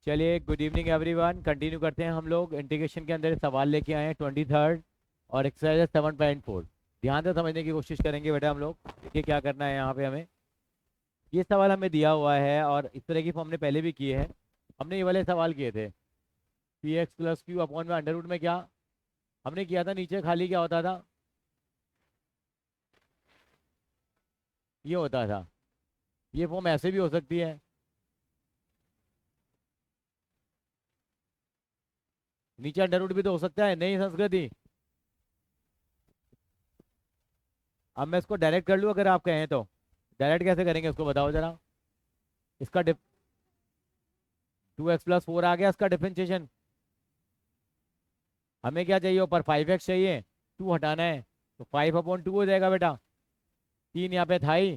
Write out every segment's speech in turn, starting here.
चलिए, good evening everyone. Continue करते हैं हम लोग। इंटीग्रेशन के अंदर सवाल लेके आए हैं 23rd और एक्सरसाइज 7.4। ध्यान से समझने की कोशिश करेंगे बेटा हम लोग। देखिए क्या करना है यहाँ पे हमें। ये सवाल हमें दिया हुआ है और इस तरह की फॉर्म हमने पहले भी किए हैं। हमने ये वाले सवाल किए थे। P x plus Q upon में अंडर रूट में क्या हमने किया था, नीचे खाली क्या होता था, ये होता था। ये फॉर्म ऐसे भी हो सकती है, नीचे अंडर रूट भी तो हो सकता है। नहीं संस्कृति, अब मैं इसको डायरेक्ट कर लूँ अगर आप कहें तो। डायरेक्ट कैसे करेंगे उसको बताओ जरा। इसका 2x+4 आ गया इसका डिफरेंशिएशन। हमें क्या चाहिए ऊपर, 5x चाहिए। 2 हटाना है तो 5/2 हो जाएगा बेटा। 3 यहाँ पे था ही,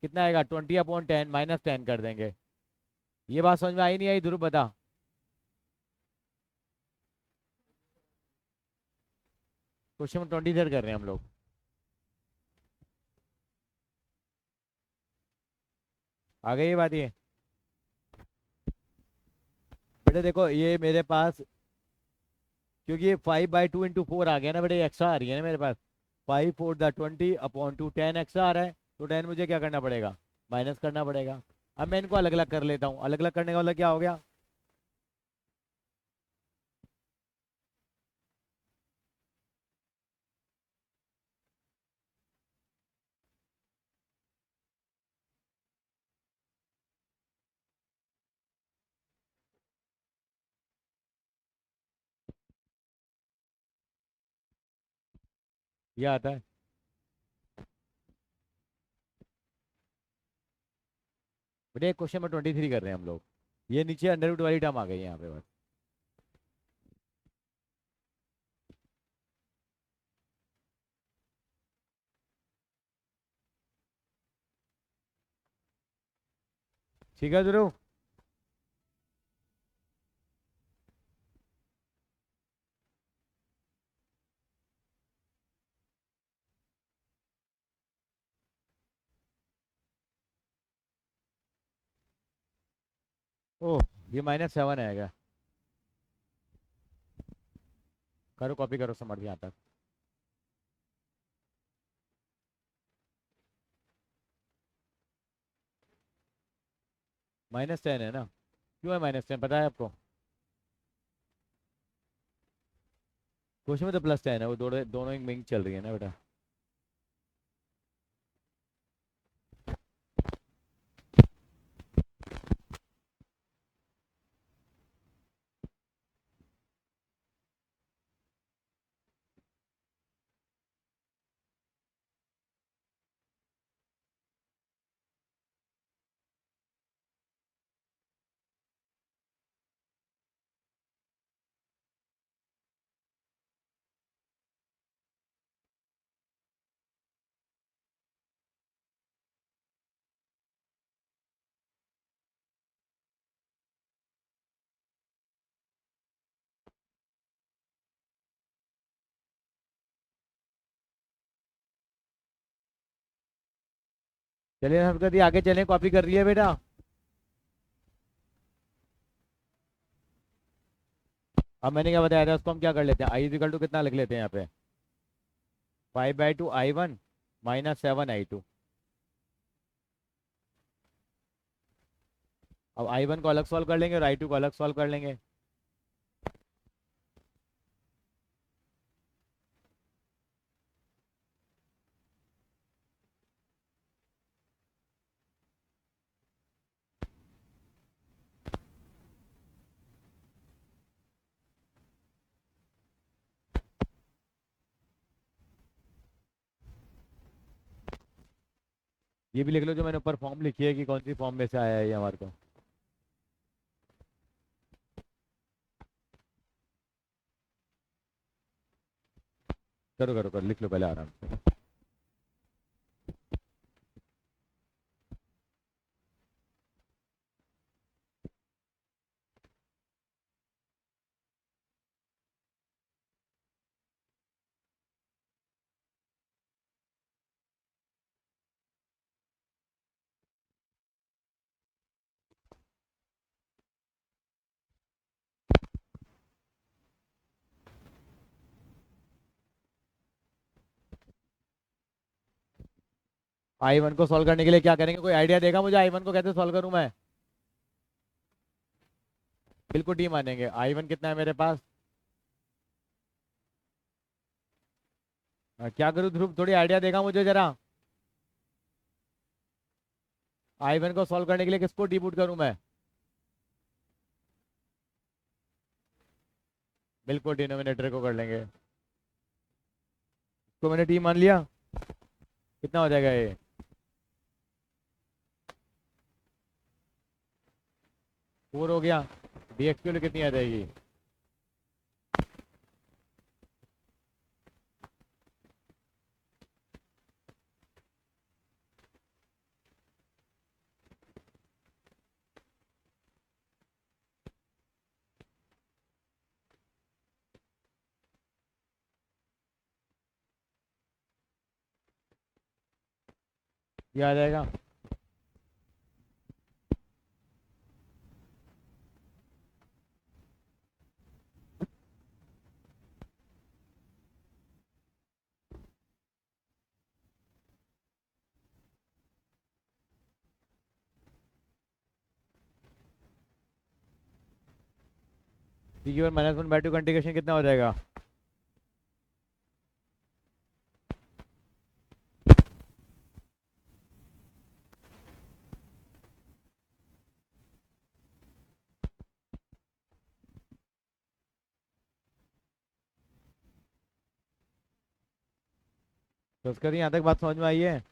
कितना आएगा 20/10 -10 कर देंगे। ये बात समझ में आई नहीं आई ध्रुव बता। क्वेश्चन 23 कर रहे हैं हम लोग। आ गई ये बात ये। बेटे देखो ये मेरे पास, क्योंकि ये 5/2 × 4 आ गया ना बेटे, एक्स्ट्रा आ रही है ना मेरे पास। 5×4 = 20/2 10 एक्स्ट्रा आ रहा है, तो 10 मुझे क्या करना पड़ेगा, माइनस करना पड़ेगा। अब मैं इनको अलग अलग कर लेता हूँ। अलग अलग करने का मतलब क्या हो गया, ये आता है। बेटे क्वेश्चन में 23 कर रहे हैं हम लोग। ये नीचे अंडर रूट वाली टर्म आ गई है यहाँ पे बस। ठीक है ध्रुव। ओह, ये -7 आएगा। करो कॉपी करो, समझ यहाँ तक। -10 है ना। क्यों है -10 पता है आपको। क्वेश्चन में तो +10 है, वो दोनों दोनों एक मिंग चल रही है ना बेटा। चलिए संस्कृति आगे चलें, कॉपी कर रही है बेटा। अब मैंने क्या बताया था उसको, हम क्या कर लेते हैं, i = कितना लिख लेते हैं यहाँ पे, 5/2 I1 -7 I2। अब I1 को अलग सॉल्व कर लेंगे और I2 को अलग सॉल्व कर लेंगे। ये भी लिख लो जो मैंने ऊपर फॉर्म लिखी है कि कौन सी फॉर्म में से आया है ये हमारे को। करो करो करो, लिख लो पहले आराम से। I1 को सॉल्व करने के लिए क्या करेंगे, कोई आइडिया देगा मुझे I1 को कैसे सॉल्व करूं मैं? बिल्कुल डी मानेंगे। I1 कितना है मेरे पास? क्या करूं ध्रुव, थोड़ी आइडिया देगा मुझे जरा। I1 को सॉल्व करने के लिए किसको डी पुट करूं मैं? बिल्कुल डिनोमिनेटर को कर लेंगे। तो मैंने डी मान लिया। कितना हो जाएगा ये? 4 हो गया। डी एक्स की कितनी आ जाएगी? ये आ जाएगा। डी की माइनस वन बाई टू का इंटीग्रेशन कितना हो जाएगा? तो उसके यहाँ तक बात समझ में आई है?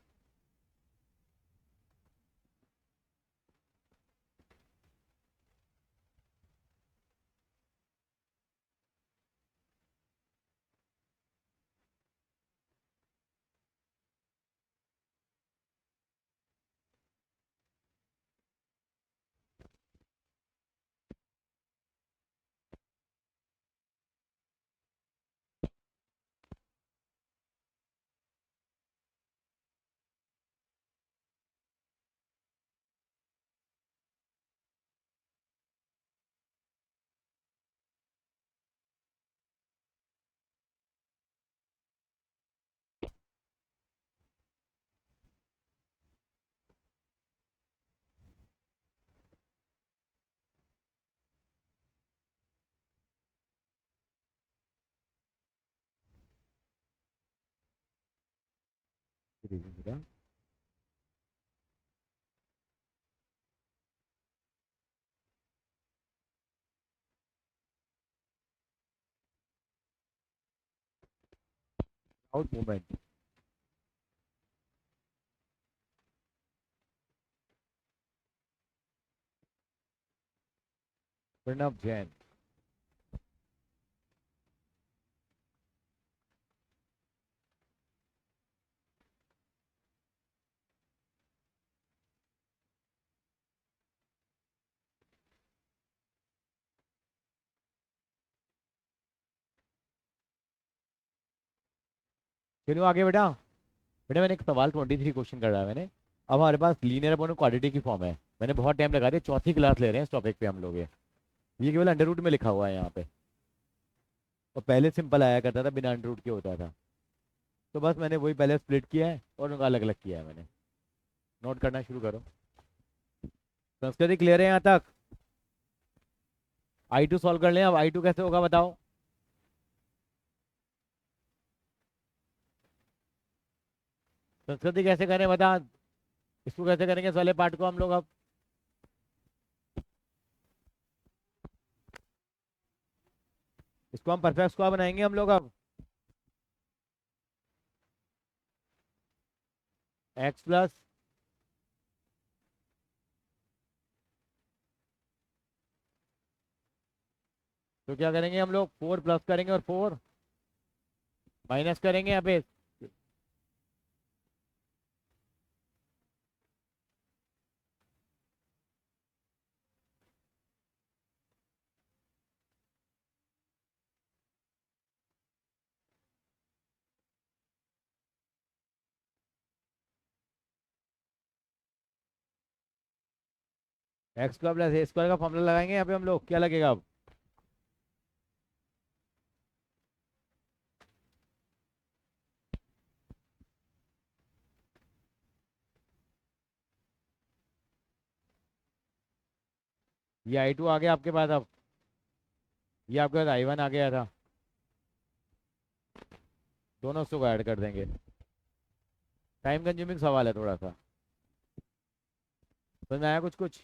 Out movement. प्रणव जैन। चलो आगे बेटा। बेटा मैंने एक सवाल 23 क्वेश्चन कर रहा है मैंने। अब हमारे पास लीनियर अपॉन क्वाड्रेटिक की फॉर्म है। मैंने बहुत टाइम लगा दिया, चौथी क्लास ले रहे हैं इस टॉपिक पे हम लोग ये केवल अंडर रूट में लिखा हुआ है यहाँ पे। और पहले सिंपल आया करता था, बिना अंडर रूट के होता था। तो बस मैंने वही पहले स्प्लिट किया है और उनका अलग अलग किया है मैंने। नोट करना शुरू करो। संस्कृति क्लियर है यहाँ तक? I2 सॉल्व कर लें। अब I2 कैसे होगा बताओ? संस्कृति कैसे करें बता। इसको कैसे करेंगे इस वाले पार्ट को हम लोग अब? इसको हम परफेक्ट स्क्वायर बनाएंगे हम लोग अब। एक्स प्लस, तो क्या करेंगे हम लोग, 4 प्लस करेंगे और 4 माइनस करेंगे यहाँ पे। एक्स स्क्वायर प्लस ए स्क्वायर का फॉर्मूला लगाएंगे यहाँ पे हम लोग, क्या लगेगा अब? ये I2 आ गया आपके पास अब। ये आपके पास I1 आ गया था। दोनों उसको ऐड कर देंगे। टाइम कंज्यूमिंग सवाल है थोड़ा सा। समझ में आया कुछ कुछ?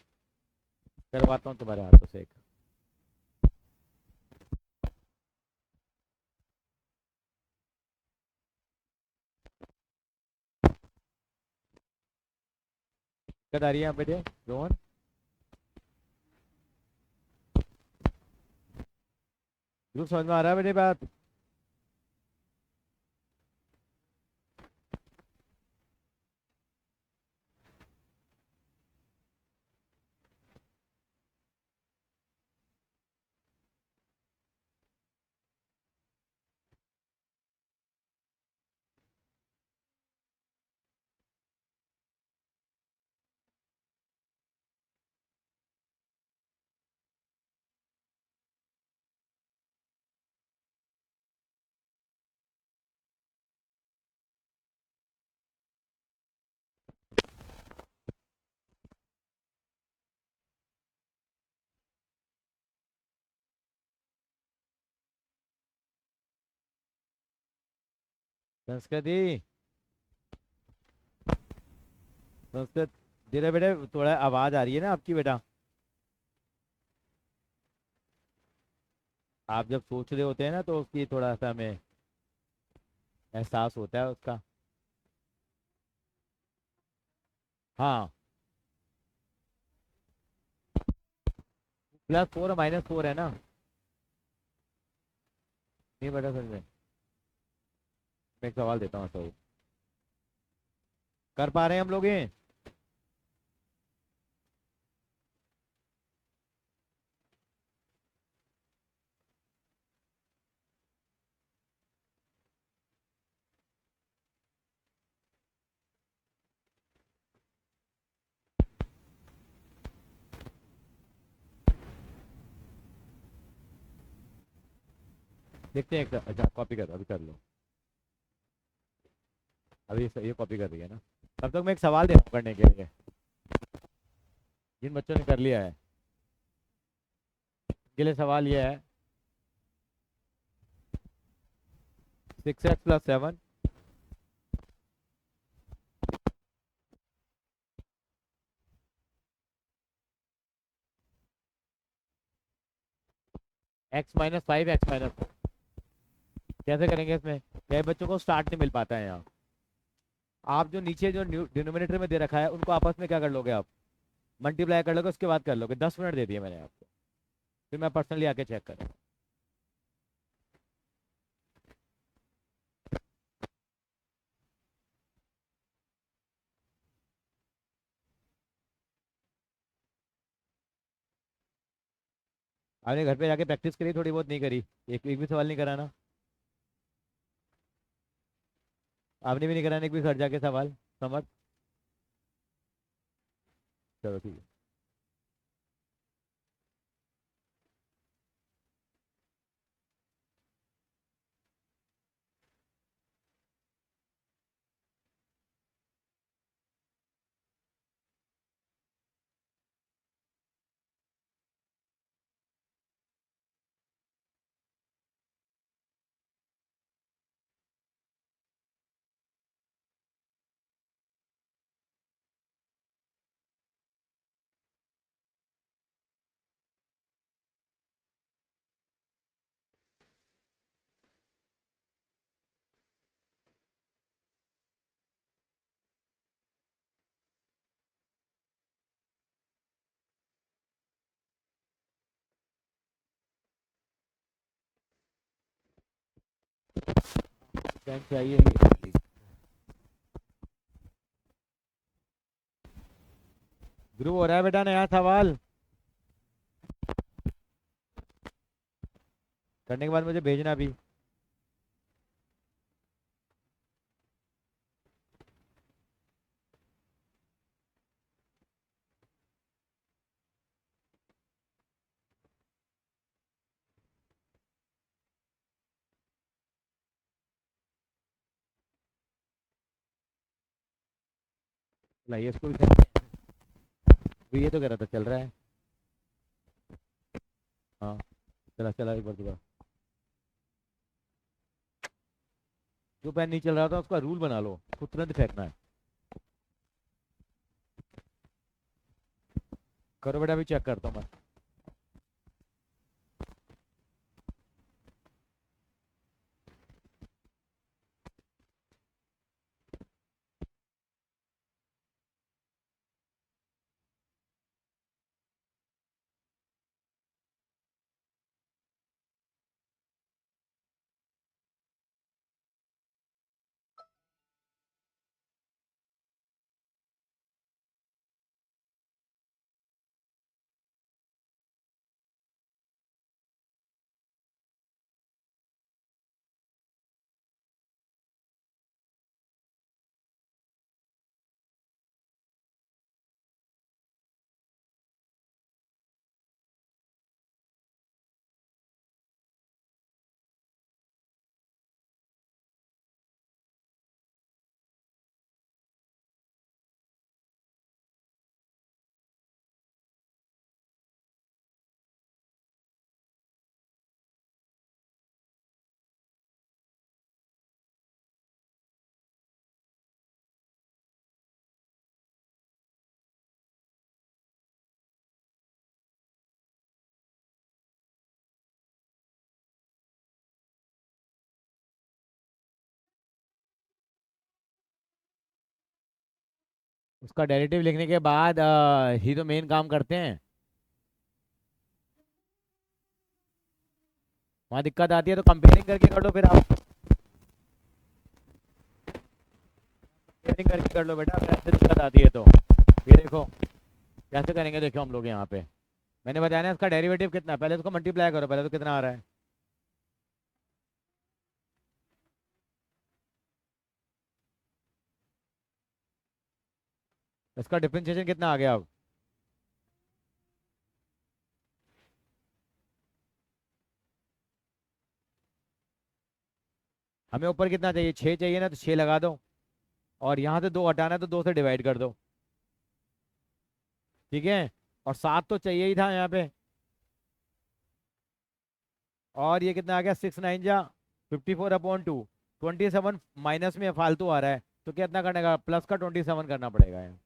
करवाता हूँ तुम्हारे हाथों से एक। दिक्कत आ रही है यहाँ पे रोहन? ग्रुप समझ में आ रहा है मेरी बात? संस्कृति, संस्कृत, धीरे बेटे थोड़ा आवाज आ रही है ना आपकी बेटा। आप जब सोच रहे होते हैं ना तो उसकी थोड़ा सा हमें एहसास होता है उसका। हाँ। +4 और -4 है ना? नहीं बेटा समझ में। मैं एक सवाल देता हूँ तो कर पा रहे हैं हम लोग ये? देखते हैं एक। अच्छा कॉपी कर, अभी कर लो। अभी ये कॉपी कर रही है ना? तब तक मैं एक सवाल दे रहा हूँ करने के लिए। जिन बच्चों ने कर लिया है उनके लिए सवाल ये है। 6x + 7 x - 5 x - 4 कैसे करेंगे इसमें? कई बच्चों को स्टार्ट नहीं मिल पाता है यहाँ। आप जो नीचे जो डिनोमिनेटर में दे रखा है उनको आपस में क्या कर लोगे आप? मल्टीप्लाई कर लोगे, उसके बाद कर लोगे। 10 मिनट दे दिए मैंने आपको। फिर मैं पर्सनली आके चेक करूँ। आपने घर पे जाके प्रैक्टिस करी थोड़ी बहुत? नहीं करी? एक भी सवाल नहीं कराना? आपने भी नहीं कराना एक भी घर जाके सवाल? समझ। चलो ठीक है। पेन चाहिए ही। ध्रुव हो रहा है बेटा नया सवाल? करने के बाद मुझे भेजना भी। लाइए स्कूल। ये तो कह रहा था चल रहा है। हाँ, चला चला एक बार दोबारा। जो पेन नहीं चल रहा था उसका रूल बना लो, उसको तुरंत फेंकना है। करो बेटा, अभी चेक करता हूँ मैं। उसका डेरिवेटिव लिखने के बाद ही तो मेन काम करते हैं। वहाँ दिक्कत आती है तो कंपेयरिंग करके कर लो फिर आप। कंपेयरिंग करके कर लो बेटा, अगर ऐसे दिक्कत आती है तो। ये देखो कैसे करेंगे, देखो हम लोग यहाँ पे। मैंने बताया ना इसका डेरिवेटिव कितना है, पहले इसको मल्टीप्लाई करो, पहले तो कितना आ रहा है। इसका डिफरेंशिएशन कितना आ गया अब। हमें ऊपर कितना चाहिए, 6 चाहिए ना, तो 6 लगा दो। और यहाँ से 2 हटाना है तो 2 से डिवाइड कर दो। ठीक है। और 7 तो चाहिए ही था यहाँ पे। और ये कितना आ गया, 6 9 जा 54/2। 27 माइनस में फालतू आ रहा है, तो कितना करने का, प्लस का 27 करना पड़ेगा यहाँ।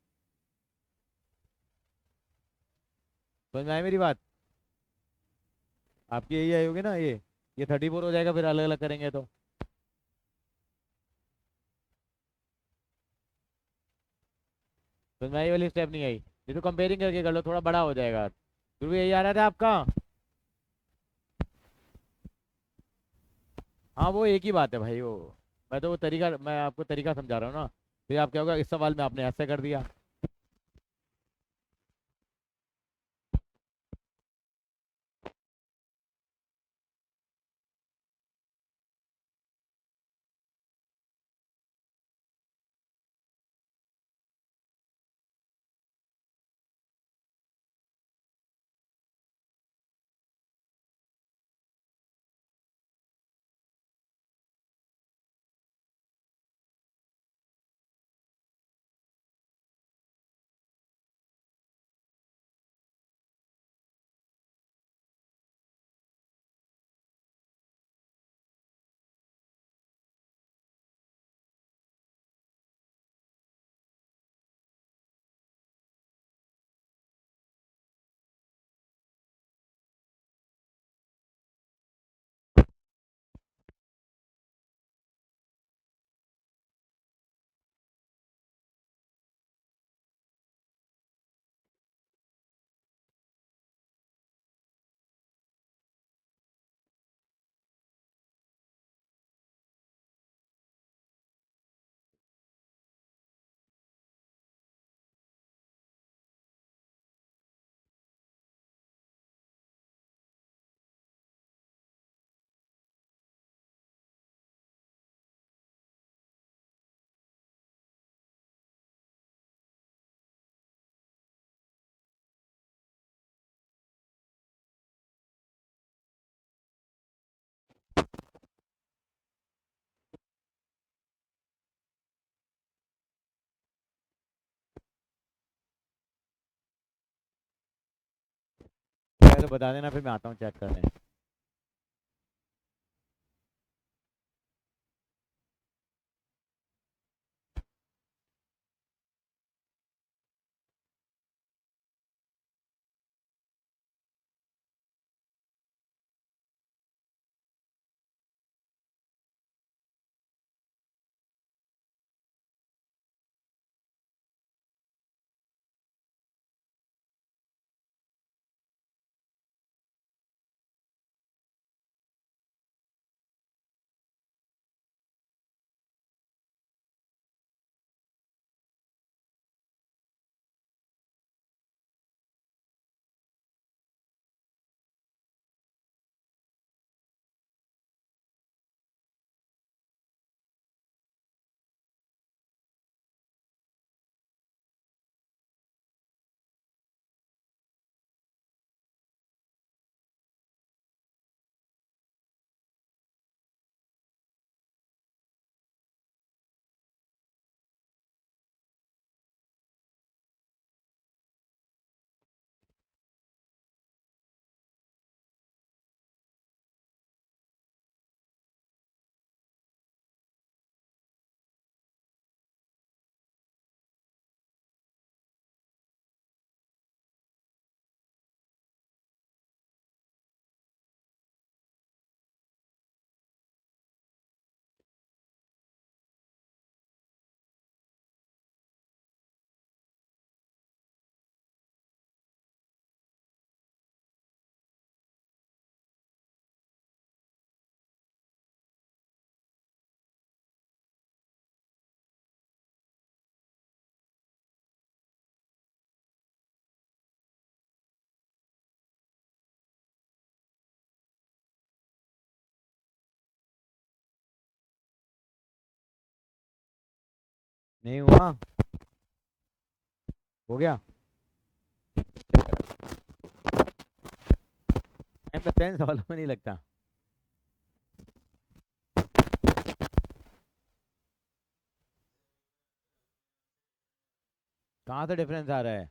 समझ में आई मेरी बात। आपकी यही आई होगी ना ये 34 हो जाएगा फिर अलग अलग करेंगे तो। समझ में आई वाली स्टेप नहीं आई, ये तो कंपेयरिंग करके कर लो, थोड़ा बड़ा हो जाएगा। फिर भी यही आ रहा था आपका। हाँ वो एक ही बात है भाई वो। मैं तो वो तरीका, मैं आपको तरीका समझा रहा हूँ ना। फिर आप क्या होगा, इस सवाल में आपने ऐसे कर दिया। है तो बता देना, फिर मैं आता हूँ चेक करने। नहीं हुआ? हो गया? टाइम लगता है इन सवालों में, नहीं लगता? कहाँ से डिफरेंस आ रहा है?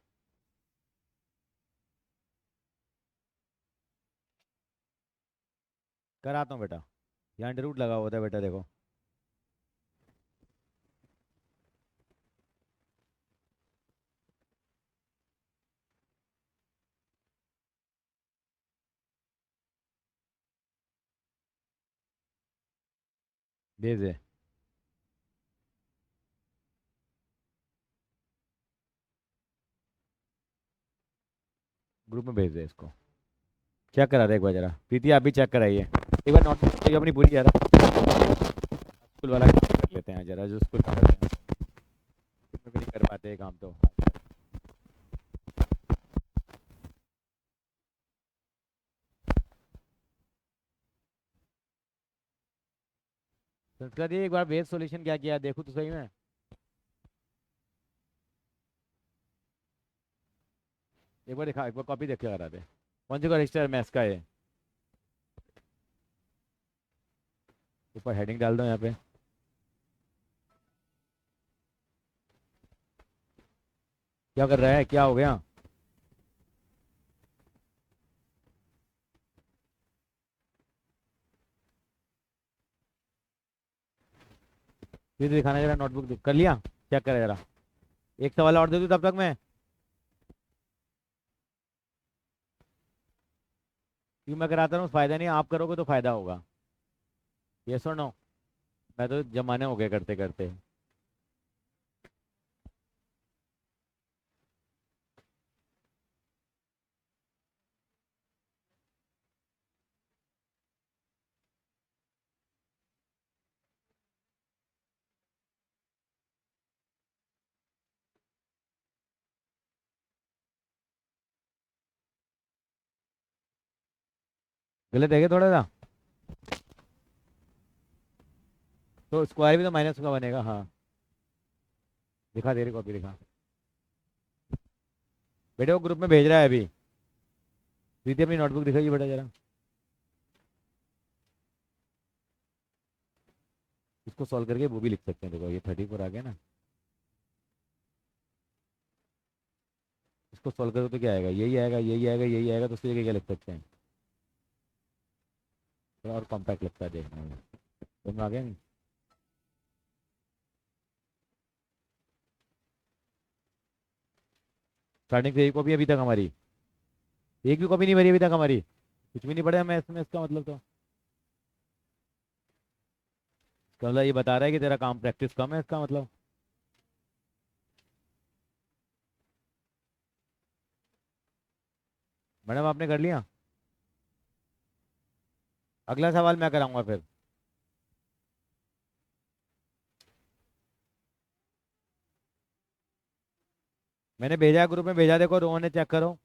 कराता हूँ बेटा। यहाँ अंडर रूट लगा होता है बेटा, देखो। भेज दे। ग्रुप में भेज दे इसको। चेक करा दे एक बार जरा, प्रीति आप भी चेक कराइए एक बार, नोट अपनी पूरी जरा। स्कूल वाला कर लेते हैं जरा, जो स्कूल करते हैं उसमें भी नहीं कर पाते काम तो। संस्कृति एक बार भेज, सॉल्यूशन क्या किया देखो तो सही में। एक बार दिखा, एक बार कॉपी देख के करा दे। कौन सी का रजिस्टर मैथ्स का है? ऊपर हेडिंग डाल दो यहाँ पे। क्या कर रहा है, क्या हो गया? फिर दिखाना जरा, नोटबुक कर लिया? चेक करा जरा। एक सवाल और दे दूँ तब तक मैं? क्यों मैं कराता हूँ, फायदा नहीं, आप करोगे तो फायदा होगा। ये सुनो, मैं तो जमाने हो गए करते करते। गलत है क्या थोड़ा सा? तो स्क्वायर भी तो माइनस का बनेगा, हाँ। दिखा, दे रही कॉपी दिखा। बेटे वो ग्रुप में भेज रहा है अभी। प्रीति अपनी नोटबुक दिखाइए बेटा जरा। इसको सॉल्व करके वो भी लिख सकते हैं, देखो ये 34 आ गया ना। इसको सॉल्व करो तो क्या आएगा, यही आएगा, यही आएगा, यही आएगा, तो उसकी जगह क्या लिख सकते हैं? थोड़ा और कॉम्पैक्ट लगता है देखने में। समझ में आ गया नहीं? स्टार्टिंग से एक कॉपी अभी तक हमारी, एक भी कॉपी नहीं भरी अभी तक हमारी, कुछ भी नहीं पढ़ा मैं इसमें, इसका मतलब तो इसका मतलब ये बता रहा है कि तेरा काम प्रैक्टिस कम है, इसका मतलब। मैडम आपने कर लिया? अगला सवाल मैं कराऊंगा फिर। मैंने भेजा है, ग्रुप में भेजा, देखो रोहन ने, चेक करो।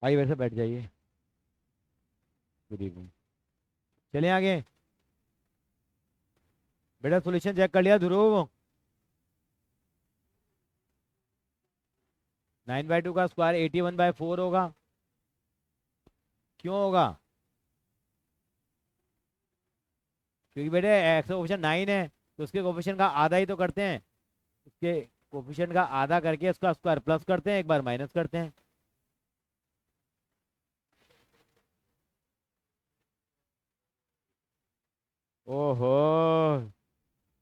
आइए वैसे बैठ जाइए। Good evening. चलिए आगे। बेटा सोल्यूशन चेक कर लिया ध्रुव? 9/2 का स्क्वायर 81/4 होगा। क्यों होगा? क्योंकि बेटे एक्स का कोफिशिएंट 9 है, तो उसके कोफिशिएंट का आधा ही तो करते हैं। उसके कोफिशिएंट का आधा करके उसका स्क्वायर प्लस करते हैं, एक बार माइनस करते हैं। ओहो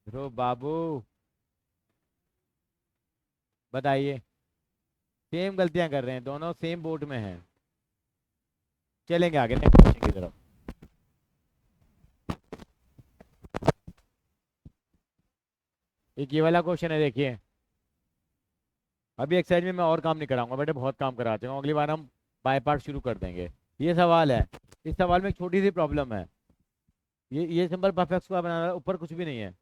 ध्रुव बाबू, बताइए। सेम गलतियां कर रहे हैं दोनों, सेम बोट में हैं। चलेंगे आगे नेक्स्ट क्वेश्चन की तरफ। एक ये वाला क्वेश्चन है, देखिए। अभी एक्सरसाइज में मैं और काम नहीं कराऊंगा बेटे, बहुत काम करा चुका हूं, अगली बार हम बाय पार्ट शुरू कर देंगे। ये सवाल है, इस सवाल में एक छोटी सी प्रॉब्लम है। ये सिंपल परफेक्ट स्क्वायर बनाना है, ऊपर कुछ भी नहीं है।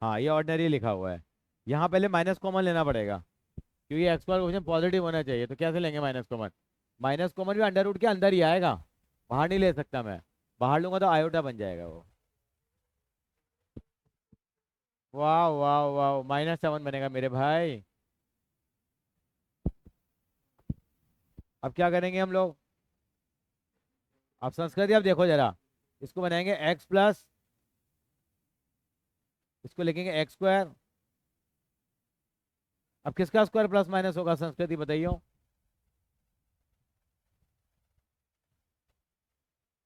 हाँ ये ऑर्डिनरी लिखा हुआ है। यहाँ पहले माइनस कॉमन लेना पड़ेगा, क्योंकि एक्स स्क्वायर क्वेश्चन पॉजिटिव होना चाहिए, तो कैसे लेंगे माइनस कॉमन? माइनस कॉमन भी अंडर रूट के अंदर ही आएगा, बाहर नहीं ले सकता मैं। बाहर लूंगा तो आयोटा बन जाएगा वो। वाह वाह वाह, -7 बनेगा मेरे भाई। अब क्या करेंगे हम लोग? अब संस्कृति, अब देखो जरा, इसको बनाएंगे एक्स प्लस, इसको लिखेंगे एक्स स्क्वायर। अब किसका स्क्वायर प्लस माइनस होगा संस्कृति, बताइए?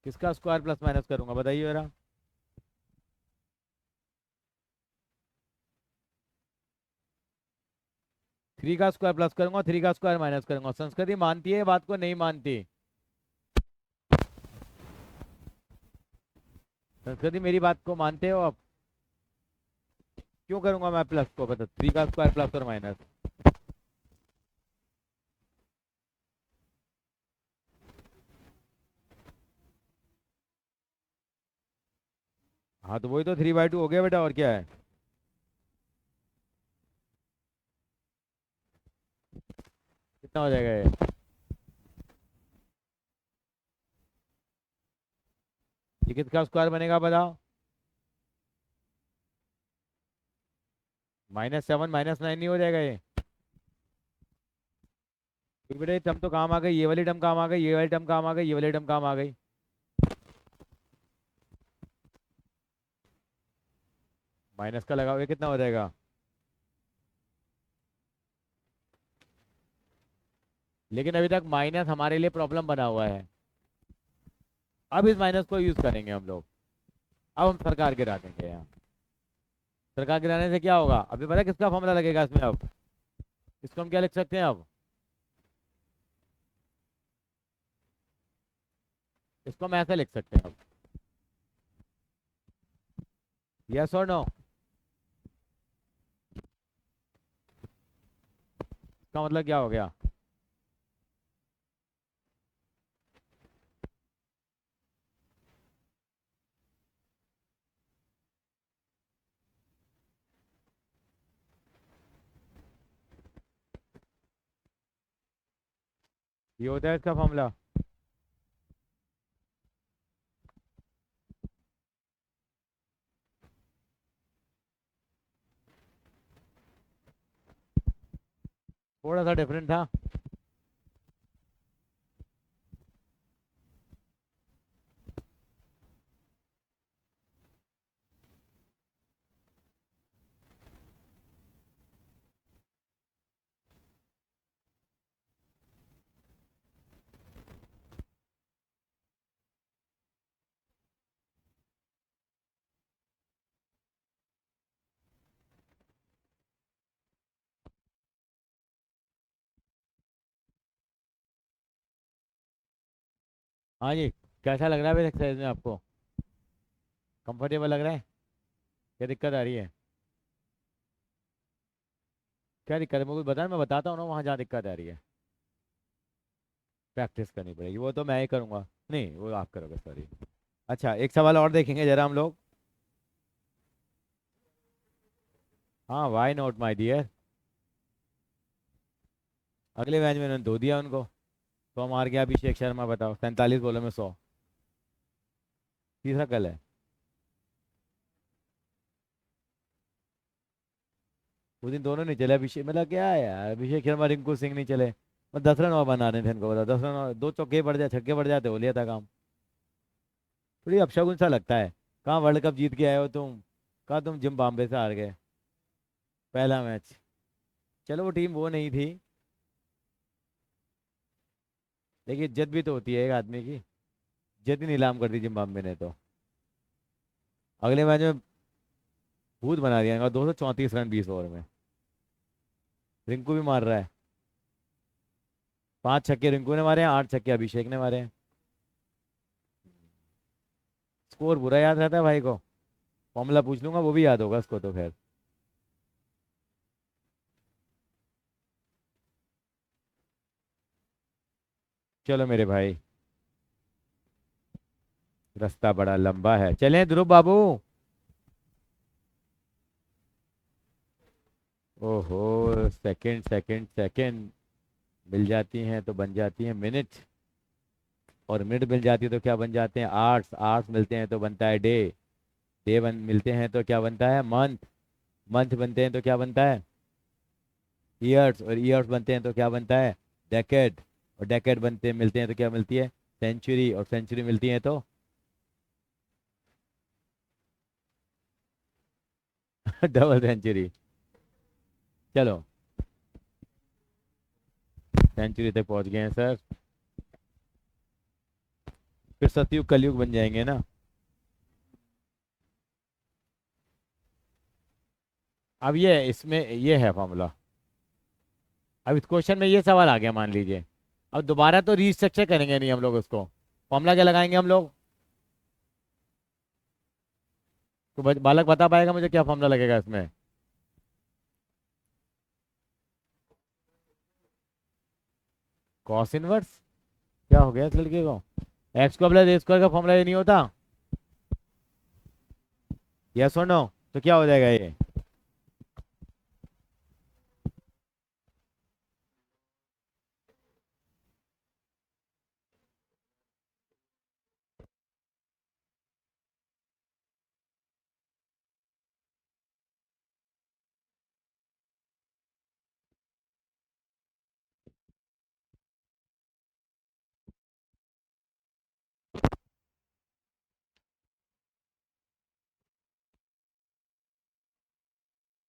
किसका स्क्वायर प्लस माइनस करूंगा, बताइए जरा। 3 का स्क्वायर प्लस करूंगा, 3 का स्क्वायर माइनस करूंगा। संस्कृति मानती है ये बात को, नहीं मानती? संस्कृति मेरी बात को मानते हो आप? क्यों करूंगा मैं प्लस को, बता, 3 का स्क्वायर प्लस और माइनस। हाँ तो वही तो 3/2 हो गया बेटा, और क्या है? कितना हो जाएगा ये किसका स्क्वायर बनेगा बताओ? -7 -9 नहीं हो जाएगा ये? फिर बेटा ये टर्म तो काम आ गई, ये वाली टर्म काम आ गई, ये वाली टर्म काम आ गई, ये वाली टर्म काम आ गई। माइनस का लगाओगे कितना हो जाएगा? लेकिन अभी तक माइनस हमारे लिए प्रॉब्लम बना हुआ है। अब इस माइनस को यूज करेंगे हम लोग। अब हम सरकार गिरा देंगे यहाँ। सरकार गिराने से क्या होगा, अभी पता है किसका फॉर्मूला लगेगा इसमें अब? इसको हम क्या लिख सकते हैं अब? इसको हम ऐसे लिख सकते हैं अब। यस और नो? इसका मतलब क्या हो गया? ये होता है इसका फॉर्मूला। थोड़ा सा डिफरेंट था। हाँ जी, कैसा लग रहा है एक्सरसाइज में आपको? कंफर्टेबल लग रहा है? क्या दिक्कत आ रही है? क्या दिक्कत है मुझे बताएं, मैं बताता हूँ ना वहाँ जहाँ दिक्कत आ रही है। प्रैक्टिस करनी पड़ेगी, वो तो मैं ही करूँगा। नहीं, वो आप करोगे, सॉरी। अच्छा, एक सवाल और देखेंगे जरा हम लोग। हाँ, वाई नॉट माय डियर। अगले मैच में उन्होंने धो दिया उनको। तो मार गया अभिषेक शर्मा, बताओ 47 बॉलों में 100। तीसरा कल है। उस दिन दोनों नहीं चले, अभिषेक मतलब क्या है यार, अभिषेक शर्मा रिंकू सिंह नहीं चले। और 10 रन और बना रहे थे इनको, बताओ 10 रन और दो चौके पड़ जाए, छक्के पड़ जाते, हो लिया था काम। थोड़ी अपशगुन सा लगता है। कहाँ वर्ल्ड कप जीत के आए हो तुम? कहाँ तुम जिम्बाब्वे से हार गए पहला मैच। चलो वो टीम वो नहीं थी, लेकिन इज्जत भी तो होती है एक आदमी की। इज्जत ही नीलाम कर दी जिम्बाब्वे ने तो। अगले मैच में भूत बना दिया इनका, 234 रन 20 ओवर में। रिंकू भी मार रहा है। 5 छक्के रिंकू ने मारे हैं, 8 छक्के अभिषेक ने मारे हैं। स्कोर बुरा याद रहता है भाई को। फॉर्मूला पूछ लूंगा, वो भी याद होगा उसको तो खैर। चलो मेरे भाई, रास्ता बड़ा लंबा है, चलें ध्रुव बाबू। ओहो, सेकंड सेकंड सेकंड मिल जाती हैं तो बन जाती हैं मिनट। और मिनट मिल जाती है तो क्या बन जाते हैं आर्ट्स। आर्ट्स मिलते हैं तो बनता है डे। डे बन मिलते हैं तो क्या बनता है मंथ। मंथ बनते हैं तो क्या बनता है ईयर्स। और ईयर्स बनते हैं तो क्या बनता है डेकेड। और डेकेड बनते मिलते हैं तो क्या मिलती है सेंचुरी। और सेंचुरी मिलती है तो डबल सेंचुरी। चलो, सेंचुरी तक पहुंच गए हैं सर। फिर सतयुग कलयुग बन जाएंगे ना। अब ये इसमें ये है फॉर्मूला। अब इस क्वेश्चन में ये सवाल आ गया मान लीजिए। अब दोबारा तो रीस्ट्रक्चर करेंगे नहीं हम लोग उसको। फॉर्मूला क्या लगाएंगे हम लोग? तो बालक बता पाएगा मुझे क्या फॉर्मूला लगेगा इसमें? Cos inverse. क्या हो गया इस लड़के को? एक्स को प्लस ए स्क्वायर का फॉर्मूला ये नहीं होता? यस और नो? तो क्या हो जाएगा ये?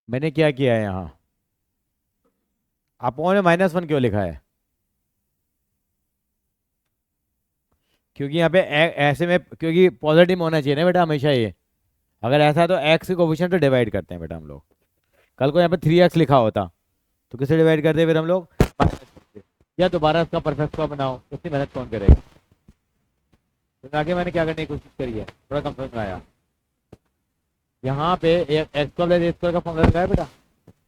मैंने क्या किया है यहाँ? अपोन में -1 क्यों लिखा है? क्योंकि यहाँ पे ऐसे में क्योंकि पॉजिटिव होना चाहिए ना बेटा हमेशा ये। अगर ऐसा है तो एक्स के कोफिशिएंट तो डिवाइड करते हैं बेटा हम लोग। कल को यहाँ पे 3x लिखा होता तो किसे डिवाइड करते फिर हम लोग? या दोबारा इसका परफेक्ट स्क्वायर बनाओ, इतनी मेहनत कौन करेगा? तो आगे मैंने क्या करने की कोशिश करी है, थोड़ा कम समझ में आया। यहाँ पे एक्स स्क्वायर प्लस ए स्क्वायर का फॉर्मूला लगाया बेटा।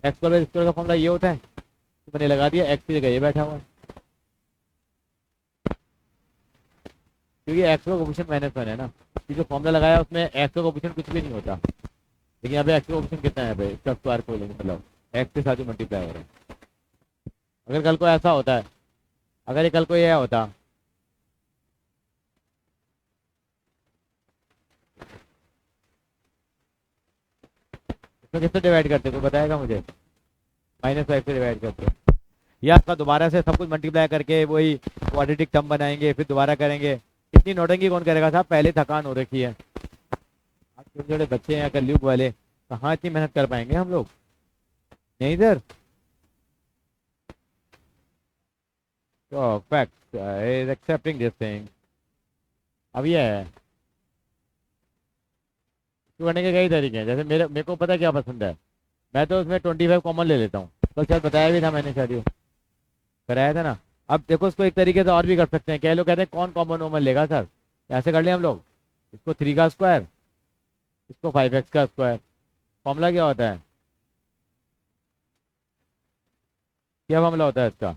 एक्स स्क्वायर प्लस स्क्वायर का फॉर्मूला ये होता है, तो मैंने लगा दिया, एक्स की जगह ये बैठा हुआ है। क्योंकि एक्स का कोफिशिएंट -1 है ना। ये जो फॉर्मूला लगाया उसमें एक्स का कोफिशिएंट कुछ भी नहीं होता। लेकिन यहाँ पे एक्स का कोफिशिएंट कितना है, यहाँ पे इसका स्क्वायर को लेंगे मतलब एक्स के साथ जो मल्टीप्लाई हो रहा है। अगर कल को ऐसा होता है, अगर ये कल को ये होता, तो किससे डिवाइड करते, कोई बताएगा मुझे? -5 से डिवाइड करते, या आपका दोबारा से सब कुछ मल्टीप्लाई करके वही क्वाड्रेटिक टर्म बनाएंगे, फिर दोबारा करेंगे? इतनी नौटंकी कौन करेगा साहब, पहले थकान हो रखी है। आज छोटे छोटे बच्चे हैं कलयुग वाले, कहाँ इतनी मेहनत कर पाएंगे हम लोग? नहीं सर। तो fact is accepting this thing. अब ये है, तो करने के कई तरीके हैं, जैसे मेरे को पता है क्या पसंद है। मैं तो उसमें 25 कॉमन ले लेता हूँ, कल शायद बताया भी था मैंने, शायद ये कराया था ना। अब देखो उसको एक तरीके से और भी कर सकते हैं, कई लोग कहते हैं कौन कॉमन कॉमन लेगा सर, ऐसे कर लें हम लोग, इसको 3 का स्क्वायर, इसको 5x का स्क्वायर। फॉर्मूला क्या होता है, क्या फॉर्मूला होता है इसका?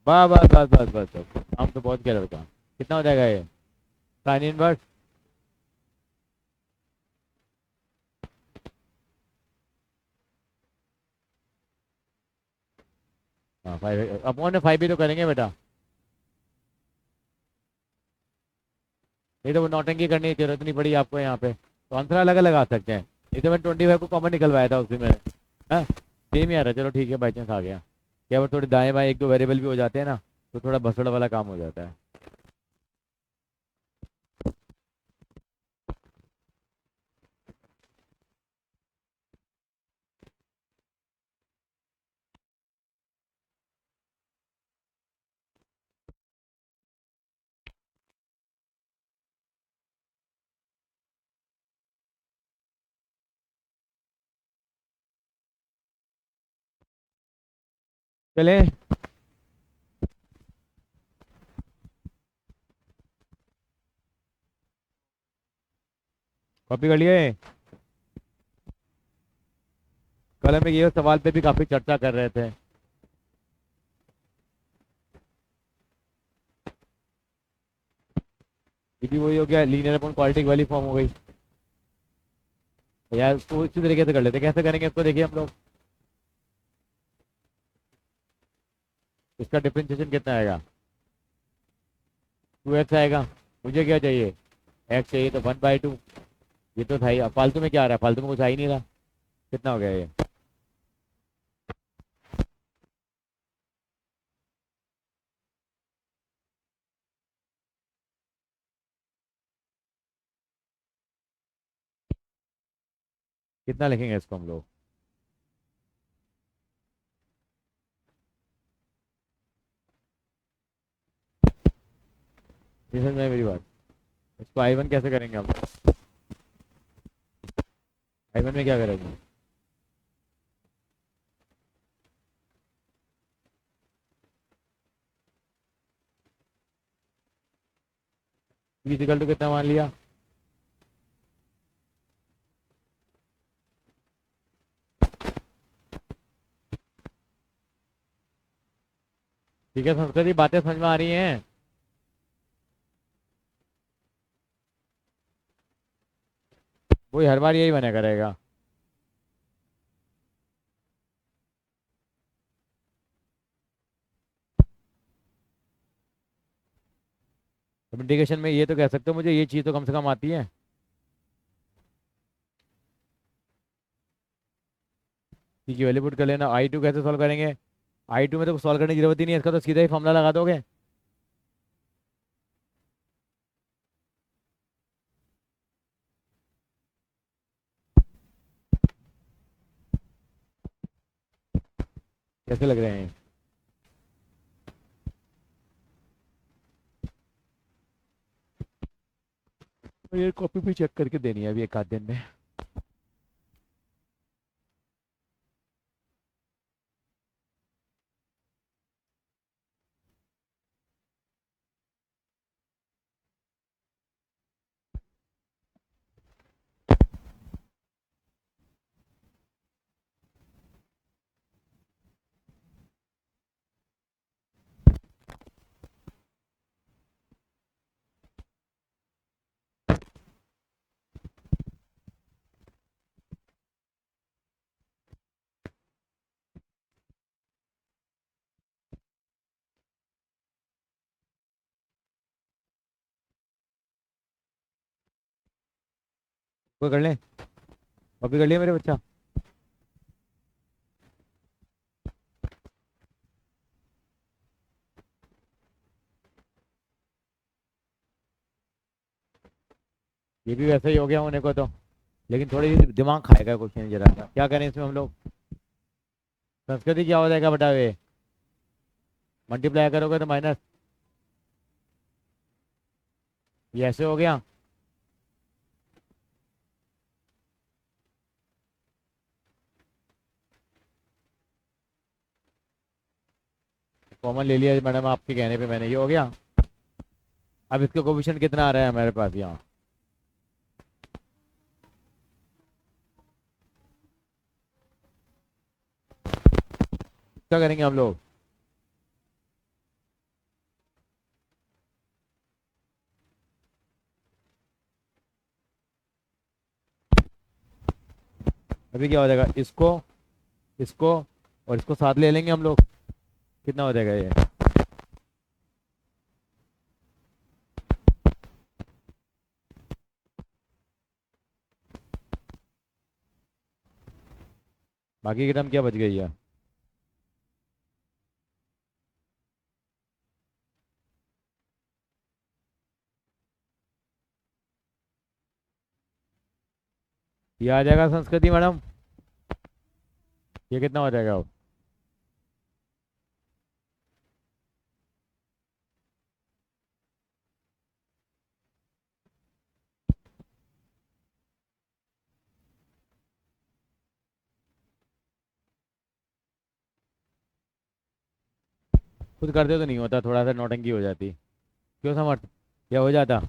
बस बस बस बस बस बस, काम तो बहुत किया लड़का। कितना हो जाएगा ये, साइन इनवर्स? हाँ 5 अपॉन में 5 भी तो करेंगे बेटा, नहीं तो वो नौटंकी करने की जरूरत नहीं पड़ी आपको यहाँ पे, तो आंसर अलग अलग आ सकते हैं। ये तो मैंने 25 को कॉमन निकलवाया था उसी में। हाँ सेम ही आ रहा है, चलो ठीक है, बाई चांस आ गया। क्या वो थोड़े दाएं बाएं एक दो वेरिएबल भी हो जाते हैं ना, तो थोड़ा भसड़ वाला काम हो जाता है। चले, कॉपी कर लिए? कल हम ये सवाल पे भी काफी चर्चा कर रहे थे। ये भी वही हो गया, लीनियर अपॉन क्वाड्रेटिक वाली फॉर्म हो गई। तो यार उसको इसी तरीके से कर लेते, कैसे करेंगे इसको देखिए हम लोग। इसका डिफरेंशिएशन कितना आएगा, 2x आएगा। मुझे क्या चाहिए, x चाहिए, तो 1/2। ये तो था ही, अब फालतू में क्या आ रहा है, फालतू में कुछ आ ही नहीं रहा। कितना हो गया ये, कितना लिखेंगे इसको हम लोग? ये समझ में आई मेरी बात? इसको I1 कैसे करेंगे हम? I1 में क्या करेंगे? फिजिकल टू कितना मान लिया? ठीक है, संस्कृति बातें समझ में आ रही हैं? वही हर बार यही बना करेगा। इंटीग्रेशन में ये तो कह सकते हो मुझे ये चीज़ तो कम से कम आती है। ठीक है, वैल्यू पुट कर लेना। I2 कैसे सॉल्व करेंगे? I2 में तो सॉल्व करने की जरूरत ही नहीं है, इसका तो सीधा ही फॉर्मूला लगा दोगे। कैसे लग रहे हैं? ये कॉपी भी चेक करके देनी है अभी एक आध दिन में। कोई कर ले, कॉपी कर लिया मेरे बच्चा। ये भी वैसा ही हो गया होने को तो, लेकिन थोड़ी दिमाग खाएगा क्वेश्चन जरा सा। क्या करें इसमें हम लोग? संस्कृति क्या हो जाएगा बेटा? वे मल्टीप्लाई करोगे तो माइनस, ये ऐसे हो गया। कॉमन ले लिया मैडम आपके कहने पे मैंने, ये हो गया। अब इसका कोफिशिएंट कितना आ रहा है हमारे पास यहाँ? क्या करेंगे हम लोग? अभी क्या हो जाएगा? इसको और इसको साथ ले लेंगे हम लोग। कितना हो जाएगा ये? बाकी की टर्म क्या बच गई है? ये आ जाएगा संस्कृति मैडम। ये कितना हो जाएगा अब? खुद करते तो नहीं होता, थोड़ा सा नौटंकी हो जाती। क्यों समर्थ? क्या हो जाता?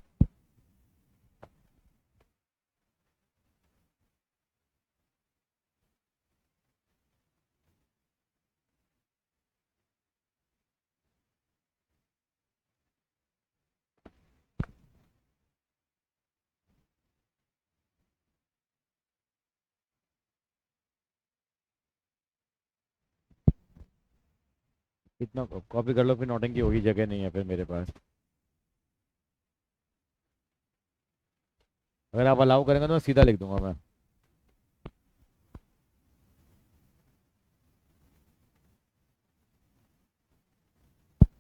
कितना कॉपी कर लो, फिर नौटंकी होगी, जगह नहीं है फिर मेरे पास। अगर आप अलाउ करेंगे तो मैं सीधा लिख दूंगा मैं।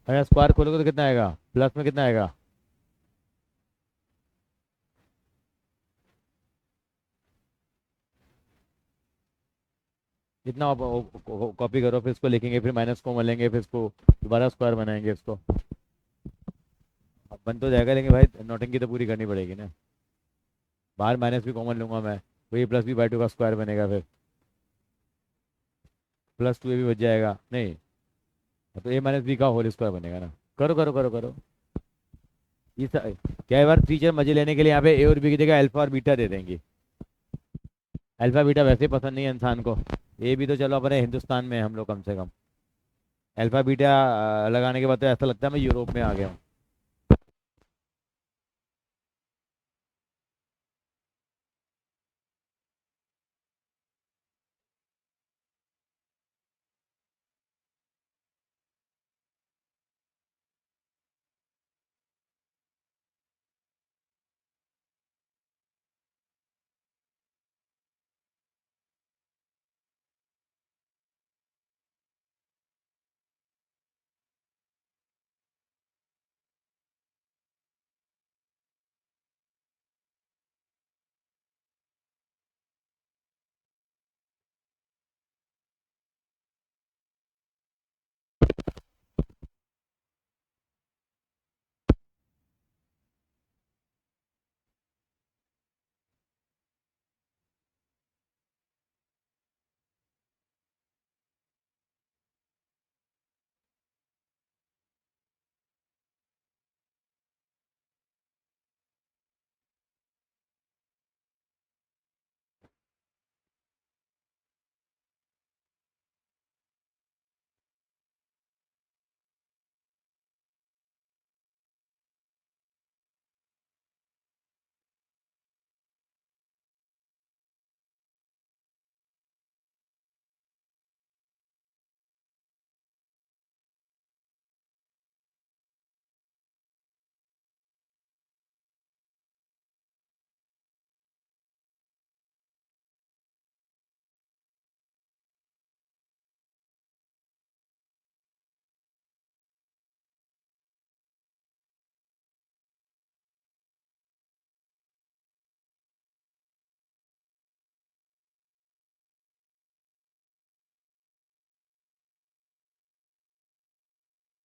अगर स्क्वायर खोलोगे तो कितना आएगा? प्लस में कितना आएगा? इतना कॉपी करो, फिर इसको लिखेंगे, फिर माइनस को मलेंगे, फिर इसको दोबारा स्क्वायर बनाएंगे इसको। अब बन तो जाएगा, लेकिन भाई नौटंकी तो पूरी करनी पड़ेगी ना। बाहर माइनस भी कॉमन लूंगा मैं, तो ये प्लस बी बाई टू का स्क्वायर बनेगा फिर। प्लस टू ए भी बच जाएगा नहीं, तो ए माइनस बी का होल स्क्वायर बनेगा ना। करो करो करो करो। क्या है बार टीचर मजे लेने के लिए यहाँ पे ए और बी की जगह अल्फा और बीटा दे देंगे। अल्फा बीटा वैसे ही पसंद नहीं है इंसान को। ए भी तो चलो अपने हिंदुस्तान में है हम लोग कम से कम। अल्फा बीटा लगाने के बाद तो ऐसा लगता है मैं यूरोप में आ गया हूँ।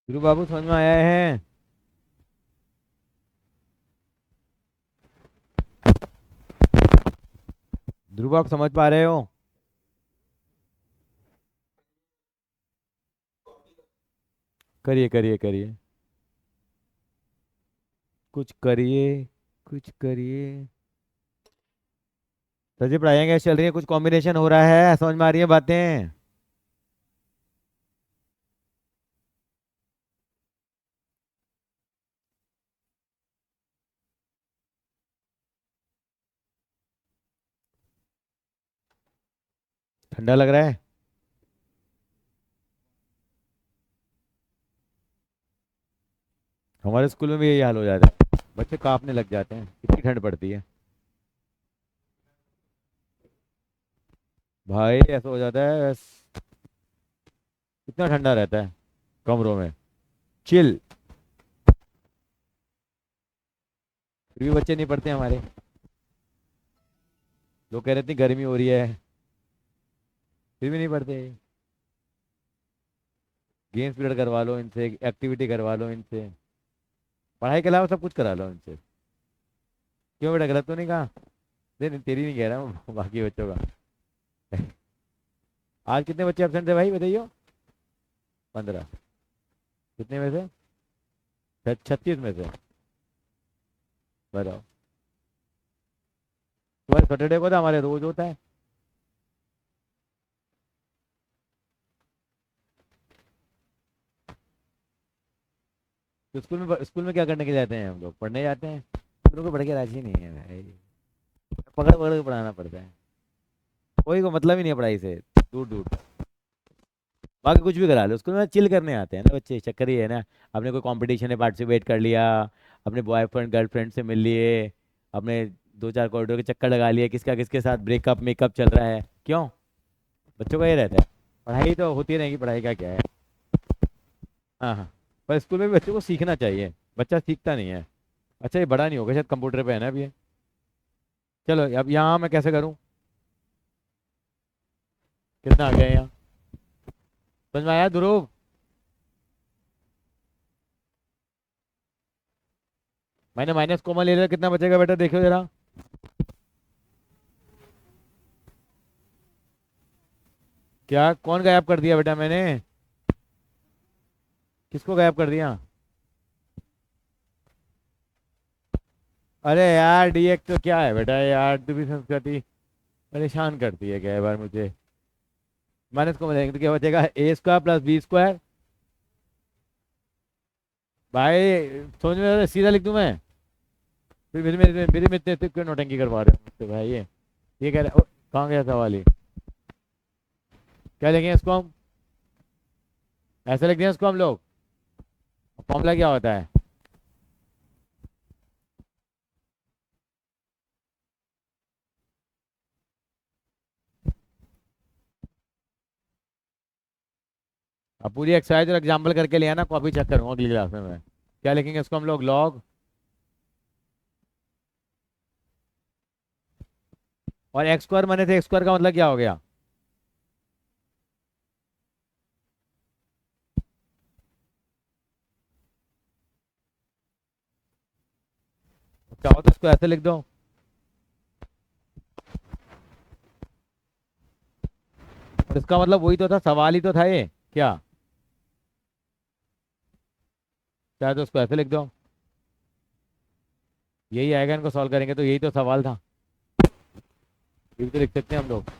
गुरु बाबू समझ में आया है? ध्रुव आप समझ पा रहे हो? करिए करिए करिए, कुछ करिए, कुछ करिए। सर जी पढ़ाइयाँ कैसे चल रही है? कुछ कॉम्बिनेशन हो रहा है? समझ में आ रही है बातें? ठंडा लग रहा है? हमारे स्कूल में भी यही हाल हो जाता है, बच्चे कांपने लग जाते हैं, इतनी ठंड पड़ती है। भाई ऐसा हो जाता है इतना ठंडा रहता है कमरों में, चिल। फिर भी बच्चे नहीं पढ़ते हमारे। लोग कह रहे थे गर्मी हो रही है, फिर भी नहीं पढ़ते। गेम्स पीरियड करवा लो इनसे, एक्टिविटी करवा लो इनसे, पढ़ाई के अलावा सब कुछ करा लो इनसे। क्यों बेटा, गलत तो नहीं कहा? नहीं नहीं, तेरी नहीं कह रहा हूँ, बाकी बच्चों का। आज कितने बच्चे एबसेंट थे भाई, बताइए? 15? कितने में से? 36 में से? बताओ। तुम्हारे सैटरडे को था, हमारे रोज होता है। तो स्कूल में क्या करने के जाते हैं हम लोग? पढ़ने जाते हैं। हम लोग को पढ़ के राजी नहीं है भाई, पकड़ पकड़ के पढ़ाना पड़ता है। कोई को मतलब ही नहीं है पढ़ाई से, दूर दूर। बाकी कुछ भी करा लो, स्कूल में चिल करने आते हैं ना बच्चे, चक्कर ही है ना। अपने कोई कंपटीशन में पार्टिसिपेट कर लिया, अपने बॉयफ्रेंड गर्लफ्रेंड से मिल लिए, अपने दो चार कॉरिडोर के चक्कर लगा लिए, किसका किसके साथ ब्रेकअप मेकअप चल रहा है, क्यों? बच्चों का ये रहता है। पढ़ाई तो होती रहेगी, पढ़ाई का क्या है। हाँ हाँ, पर स्कूल में भी बच्चों को सीखना चाहिए, बच्चा सीखता नहीं है। अच्छा ये बड़ा नहीं होगा शायद, कंप्यूटर पे है ना अभी ये। चलो अब यहाँ मैं कैसे करूँ? कितना आ गया यहाँ? समझ में आया ध्रुव? मैंने माइनस कोमा ले लिया, कितना बचेगा बेटा देखो जरा। क्या कौन गायब कर दिया बेटा मैंने? किसको गायब कर दिया? अरे यार डीएक्स तो क्या है बेटा यार, तू भी संस्कृति परेशान करती है क्या बार मुझे। माइनस को मिलाएंगे तो क्या बचेगा? ए स्क्वायर प्लस बी स्क्वायर। भाई समझ में आ रहा है? सीधा लिख दूं मैं? फिर मेरे में इतने क्यों नौटंकी करवा रहे हो मुझसे भाई? ये कह रहे कहाँ गया सवाल ये? क्या लिखेंगे इसको हम? ऐसे लिख दें इसको हम लोग? फॉर्मूला क्या होता है? अब पूरी एक्सरसाइज और एग्जाम्पल करके ले आना, कॉपी चेक करूंगा अगली क्लास में मैं। क्या लिखेंगे इसको हम लोग? लॉग। और एक्स स्क्वायर माने थे, एक्स स्क्वायर का मतलब क्या हो गया? चाहो तो इसको ऐसे लिख दो। और इसका मतलब वही तो था, सवाल ही तो था ये क्या? चाहे तो उसको ऐसे लिख दो, यही आएगा, इनको सॉल्व करेंगे तो यही तो सवाल था। ये भी तो लिख सकते हैं हम लोग।